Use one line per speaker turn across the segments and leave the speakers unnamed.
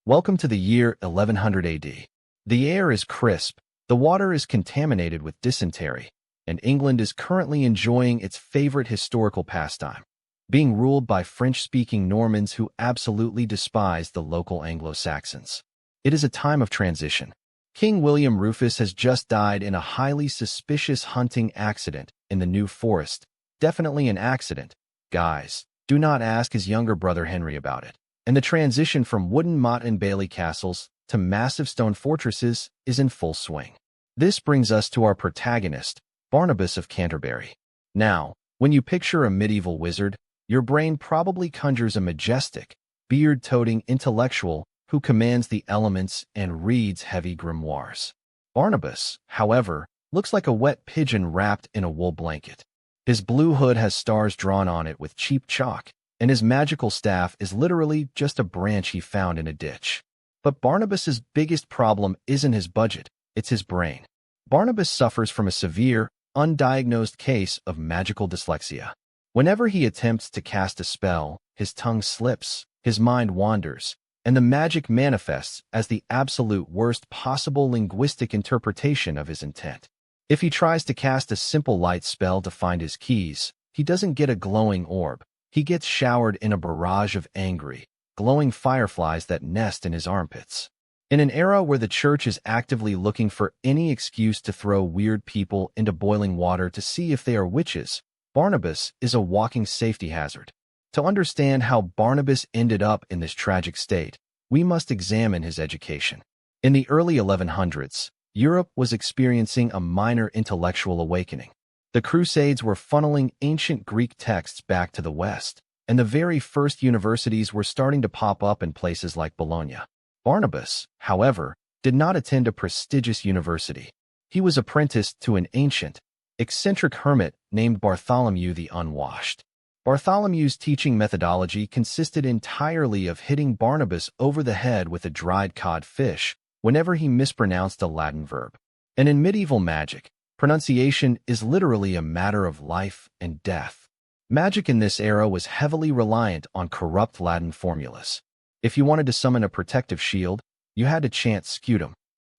Welcome to the year 1100 AD. The air is crisp, the water is contaminated with dysentery, and England is currently enjoying its favorite historical pastime, being ruled by French-speaking Normans who absolutely despise the local Anglo-Saxons. It is a time of transition. King William Rufus has just died in a highly suspicious hunting accident in the New Forest. Definitely an accident. Guys, do not ask his younger brother Henry about it. And the transition from wooden motte and bailey castles to massive stone fortresses is in full swing. This brings us to our protagonist, Barnabas of Canterbury. Now, when you picture a medieval wizard, your brain probably conjures a majestic, beard-toting intellectual who commands the elements and reads heavy grimoires. Barnabas, however, looks like a wet pigeon wrapped in a wool blanket. His blue hood has stars drawn on it with cheap chalk, and his magical staff is literally just a branch he found in a ditch. But Barnabas's biggest problem isn't his budget, it's his brain. Barnabas suffers from a severe, undiagnosed case of magical dyslexia. Whenever he attempts to cast a spell, his tongue slips, his mind wanders, and the magic manifests as the absolute worst possible linguistic interpretation of his intent. If he tries to cast a simple light spell to find his keys, he doesn't get a glowing orb. He gets showered in a barrage of angry, glowing fireflies that nest in his armpits. In an era where the church is actively looking for any excuse to throw weird people into boiling water to see if they are witches, Barnabas is a walking safety hazard. To understand how Barnabas ended up in this tragic state, we must examine his education. In the early 1100s, Europe was experiencing a minor intellectual awakening. The Crusades were funneling ancient Greek texts back to the West, and the very first universities were starting to pop up in places like Bologna. Barnabas, however, did not attend a prestigious university. He was apprenticed to an ancient, eccentric hermit named Bartholomew the Unwashed. Bartholomew's teaching methodology consisted entirely of hitting Barnabas over the head with a dried cod fish whenever he mispronounced a Latin verb. And in medieval magic, pronunciation is literally a matter of life and death. Magic in this era was heavily reliant on corrupt Latin formulas. If you wanted to summon a protective shield, you had to chant scutum.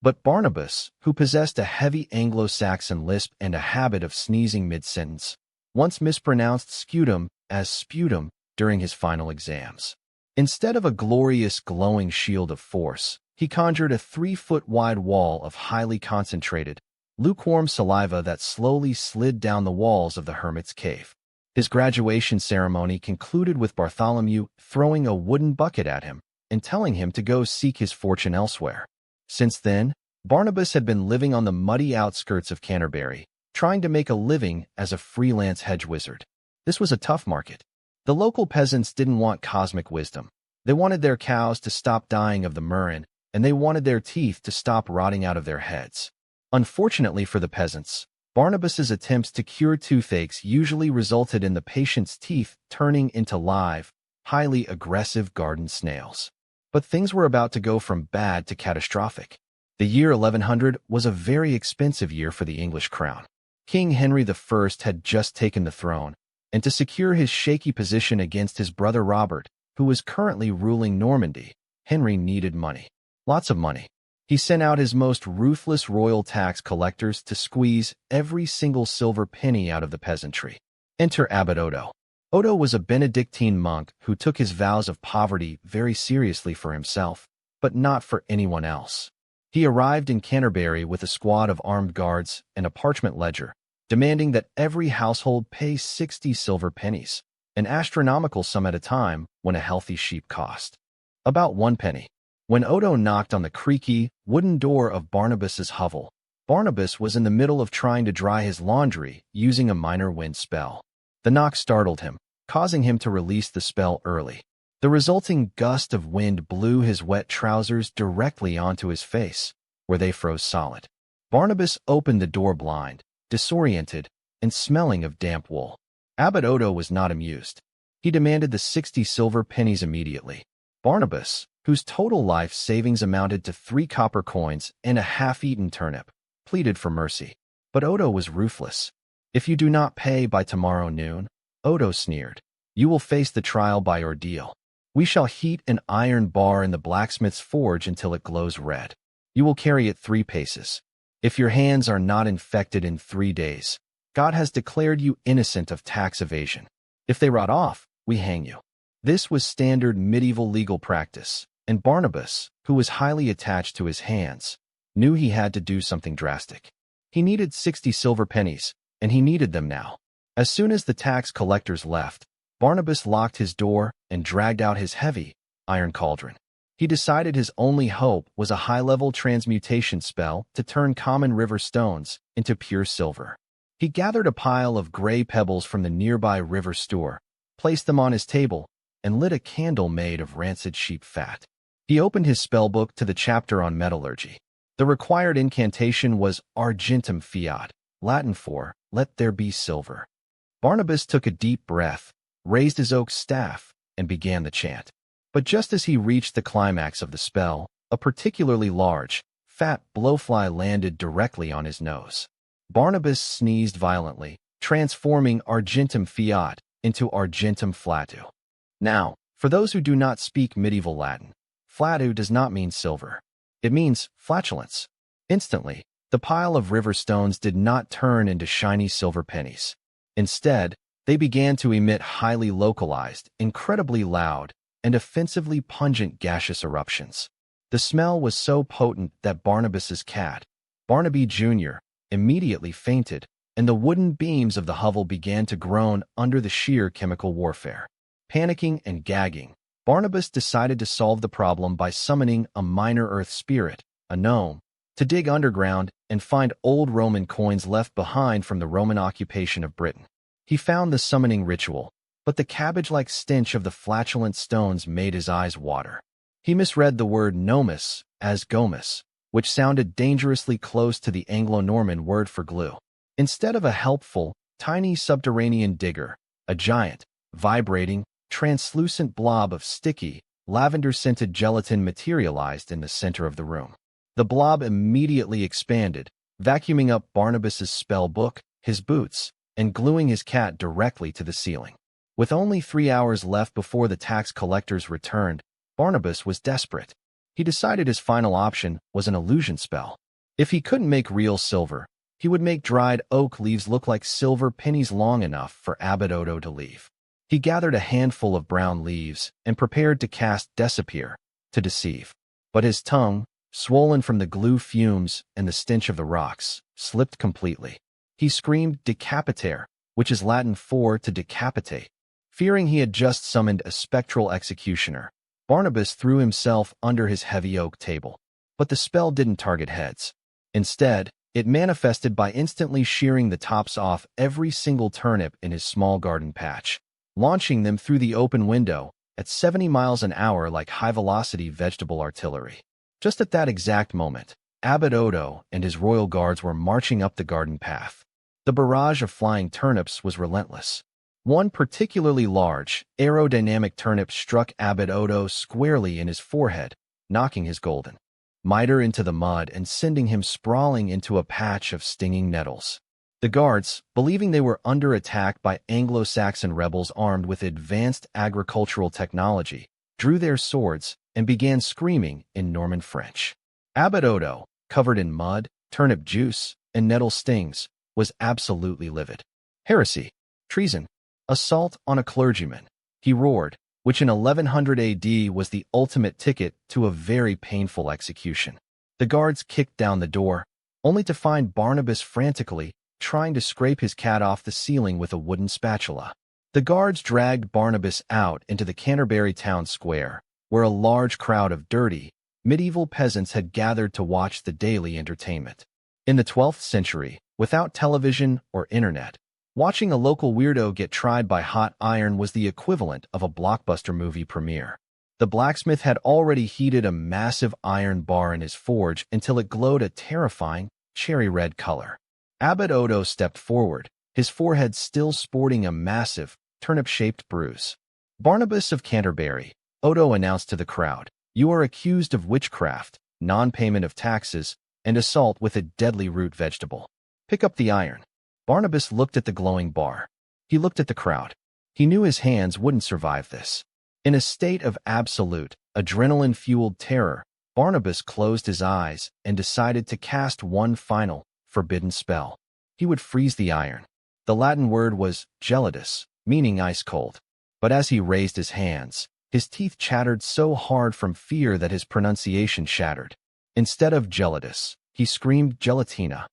But Barnabas, who possessed a heavy Anglo-Saxon lisp and a habit of sneezing mid-sentence, once mispronounced scutum as sputum during his final exams. Instead of a glorious glowing shield of force, he conjured a 3-foot-wide wall of highly concentrated, lukewarm saliva that slowly slid down the walls of the hermit's cave. His graduation ceremony concluded with Bartholomew throwing a wooden bucket at him and telling him to go seek his fortune elsewhere. Since then, Barnabas had been living on the muddy outskirts of Canterbury, trying to make a living as a freelance hedge wizard. This was a tough market. The local peasants didn't want cosmic wisdom. They wanted their cows to stop dying of the murrain, and they wanted their teeth to stop rotting out of their heads. Unfortunately for the peasants, Barnabas's attempts to cure toothaches usually resulted in the patient's teeth turning into live, highly aggressive garden snails. But things were about to go from bad to catastrophic. The year 1100 was a very expensive year for the English crown. King Henry I had just taken the throne, and to secure his shaky position against his brother Robert, who was currently ruling Normandy, Henry needed money. Lots of money. He sent out his most ruthless royal tax collectors to squeeze every single silver penny out of the peasantry. Enter Abbot Odo. Odo was a Benedictine monk who took his vows of poverty very seriously for himself, but not for anyone else. He arrived in Canterbury with a squad of armed guards and a parchment ledger, demanding that every household pay 60 silver pennies, an astronomical sum at a time when a healthy sheep cost about 1 penny. When Odo knocked on the creaky, wooden door of Barnabas's hovel, Barnabas was in the middle of trying to dry his laundry using a minor wind spell. The knock startled him, causing him to release the spell early. The resulting gust of wind blew his wet trousers directly onto his face, where they froze solid. Barnabas opened the door blind, disoriented, and smelling of damp wool. Abbot Odo was not amused. He demanded the 60 silver pennies immediately. Barnabas, whose total life savings amounted to 3 copper coins and a half-eaten turnip, pleaded for mercy. But Odo was ruthless. "If you do not pay by tomorrow noon," Odo sneered, "you will face the trial by ordeal." We shall heat an iron bar in the blacksmith's forge until it glows red. You will carry it 3 paces. If your hands are not infected in 3 days, God has declared you innocent of tax evasion. If they rot off, we hang you. This was standard medieval legal practice, and Barnabas, who was highly attached to his hands, knew he had to do something drastic. He needed 60 silver pennies, and he needed them now. As soon as the tax collectors left, Barnabas locked his door and dragged out his heavy, iron cauldron. He decided his only hope was a high-level transmutation spell to turn common river stones into pure silver. He gathered a pile of gray pebbles from the nearby river store, placed them on his table, and lit a candle made of rancid sheep fat. He opened his spellbook to the chapter on metallurgy. The required incantation was Argentum Fiat, Latin for, "Let there be silver." Barnabas took a deep breath, raised his oak staff, and began the chant. But just as he reached the climax of the spell, a particularly large, fat blowfly landed directly on his nose. Barnabas sneezed violently, transforming Argentum Fiat into Argentum Flatu. Now, for those who do not speak medieval Latin, flatu does not mean silver. It means flatulence. Instantly, the pile of river stones did not turn into shiny silver pennies. Instead, they began to emit highly localized, incredibly loud, and offensively pungent gaseous eruptions. The smell was so potent that Barnabas's cat, Barnaby Jr., immediately fainted, and the wooden beams of the hovel began to groan under the sheer chemical warfare. Panicking and gagging, Barnabas decided to solve the problem by summoning a minor earth spirit, a gnome, to dig underground and find old Roman coins left behind from the Roman occupation of Britain. He found the summoning ritual, but the cabbage-like stench of the flatulent stones made his eyes water. He misread the word gnomus as gomus, which sounded dangerously close to the Anglo-Norman word for glue. Instead of a helpful, tiny subterranean digger, a giant, vibrating, translucent blob of sticky, lavender-scented gelatin materialized in the center of the room. The blob immediately expanded, vacuuming up Barnabas's spell book, his boots, and gluing his cat directly to the ceiling. With only 3 hours left before the tax collectors returned, Barnabas was desperate. He decided his final option was an illusion spell. If he couldn't make real silver, he would make dried oak leaves look like silver pennies long enough for Abbot Odo to leave. He gathered a handful of brown leaves and prepared to cast Disappear, to deceive. But his tongue, swollen from the glue fumes and the stench of the rocks, slipped completely. He screamed Decapitare, which is Latin for to decapitate. Fearing he had just summoned a spectral executioner, Barnabas threw himself under his heavy oak table. But the spell didn't target heads. Instead, it manifested by instantly shearing the tops off every single turnip in his small garden patch, launching them through the open window at 70 miles an hour like high-velocity vegetable artillery. Just at that exact moment, Abbot Odo and his royal guards were marching up the garden path. The barrage of flying turnips was relentless. One particularly large, aerodynamic turnip struck Abbot Odo squarely in his forehead, knocking his golden mitre into the mud and sending him sprawling into a patch of stinging nettles. The guards, believing they were under attack by Anglo-Saxon rebels armed with advanced agricultural technology, drew their swords and began screaming in Norman French. Abbot Odo, covered in mud, turnip juice, and nettle stings, was absolutely livid. Heresy, treason, assault on a clergyman, he roared, which in 1100 AD was the ultimate ticket to a very painful execution. The guards kicked down the door, only to find Barnabas frantically trying to scrape his cat off the ceiling with a wooden spatula. The guards dragged Barnabas out into the Canterbury town square, where a large crowd of dirty, medieval peasants had gathered to watch the daily entertainment. In the 12th century, without television or internet, watching a local weirdo get tried by hot iron was the equivalent of a blockbuster movie premiere. The blacksmith had already heated a massive iron bar in his forge until it glowed a terrifying, cherry-red color. Abbot Odo stepped forward, his forehead still sporting a massive, turnip-shaped bruise. "Barnabas of Canterbury," Odo announced to the crowd, "you are accused of witchcraft, non-payment of taxes, and assault with a deadly root vegetable. Pick up the iron." Barnabas looked at the glowing bar. He looked at the crowd. He knew his hands wouldn't survive this. In a state of absolute, adrenaline-fueled terror, Barnabas closed his eyes and decided to cast one final, forbidden spell. He would freeze the iron. The Latin word was gelatus, meaning ice-cold. But as he raised his hands, his teeth chattered so hard from fear that his pronunciation shattered. Instead of gelatus, he screamed gelatina.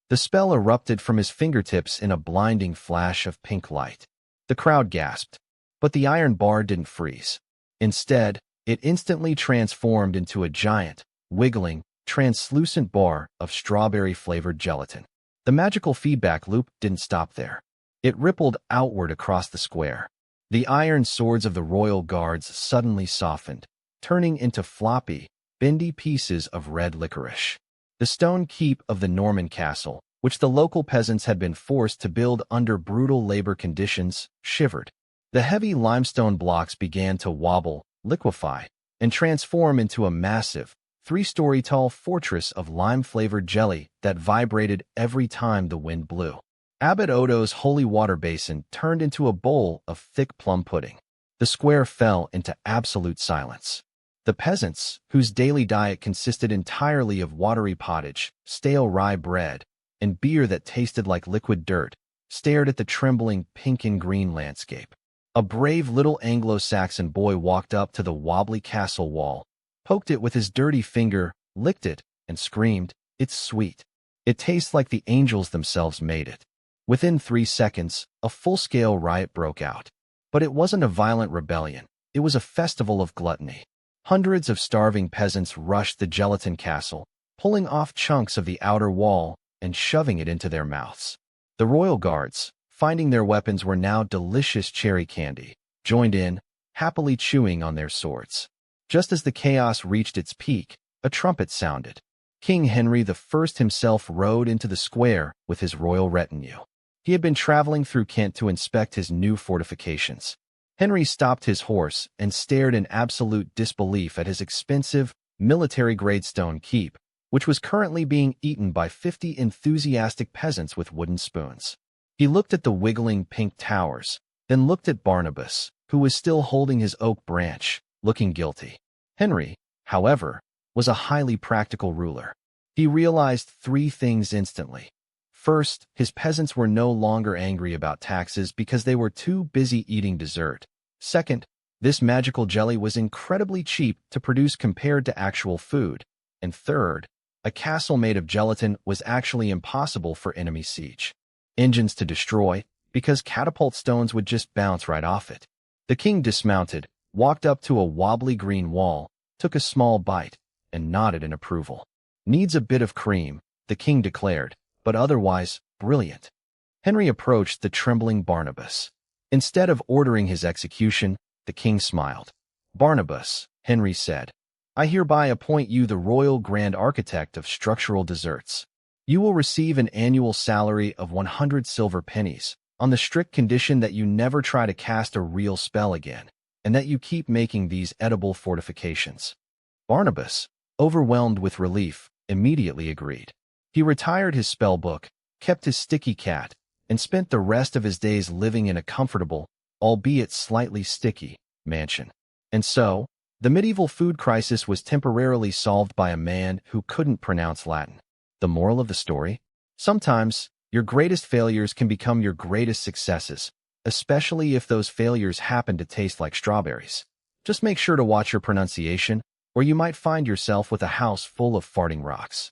The spell erupted from his fingertips in a blinding flash of pink light. The crowd gasped, but the iron bar didn't freeze. Instead, it instantly transformed into a giant, wiggling, translucent bar of strawberry-flavored gelatin. The magical feedback loop didn't stop there. It rippled outward across the square. The iron swords of the royal guards suddenly softened, turning into floppy, bendy pieces of red licorice. The stone keep of the Norman castle, which the local peasants had been forced to build under brutal labor conditions, shivered. The heavy limestone blocks began to wobble, liquefy, and transform into a massive, 3-story tall fortress of lime-flavored jelly that vibrated every time the wind blew. Abbot Odo's holy water basin turned into a bowl of thick plum pudding. The square fell into absolute silence. The peasants, whose daily diet consisted entirely of watery pottage, stale rye bread, and beer that tasted like liquid dirt, stared at the trembling pink and green landscape. A brave little Anglo-Saxon boy walked up to the wobbly castle wall, poked it with his dirty finger, licked it, and screamed, "It's sweet. It tastes like the angels themselves made it." Within 3 seconds, a full-scale riot broke out. But it wasn't a violent rebellion. It was a festival of gluttony. Hundreds of starving peasants rushed the gelatin castle, pulling off chunks of the outer wall and shoving it into their mouths. The royal guards, finding their weapons were now delicious cherry candy, joined in, happily chewing on their swords. Just as the chaos reached its peak, a trumpet sounded. King Henry I himself rode into the square with his royal retinue. He had been traveling through Kent to inspect his new fortifications. Henry stopped his horse and stared in absolute disbelief at his expensive, military-grade stone keep, which was currently being eaten by 50 enthusiastic peasants with wooden spoons. He looked at the wiggling pink towers, then looked at Barnabas, who was still holding his oak branch, looking guilty. Henry, however, was a highly practical ruler. He realized 3 things instantly. First, his peasants were no longer angry about taxes because they were too busy eating dessert. Second, this magical jelly was incredibly cheap to produce compared to actual food. And third, a castle made of gelatin was actually impossible for enemy siege. Engines to destroy, because catapult stones would just bounce right off it. The king dismounted, walked up to a wobbly green wall, took a small bite, and nodded in approval. "Needs a bit of cream," the king declared, "but otherwise, brilliant." Henry approached the trembling Barnabas. Instead of ordering his execution, the king smiled. "Barnabas," Henry said, "I hereby appoint you the royal grand architect of structural desserts. You will receive an annual salary of 100 silver pennies, on the strict condition that you never try to cast a real spell again, and that you keep making these edible fortifications." Barnabas, overwhelmed with relief, immediately agreed. He retired his spell book, kept his sticky cat, and spent the rest of his days living in a comfortable, albeit slightly sticky, mansion. And so, the medieval food crisis was temporarily solved by a man who couldn't pronounce Latin. The moral of the story? Sometimes, your greatest failures can become your greatest successes, especially if those failures happen to taste like strawberries. Just make sure to watch your pronunciation, or you might find yourself with a house full of farting rocks.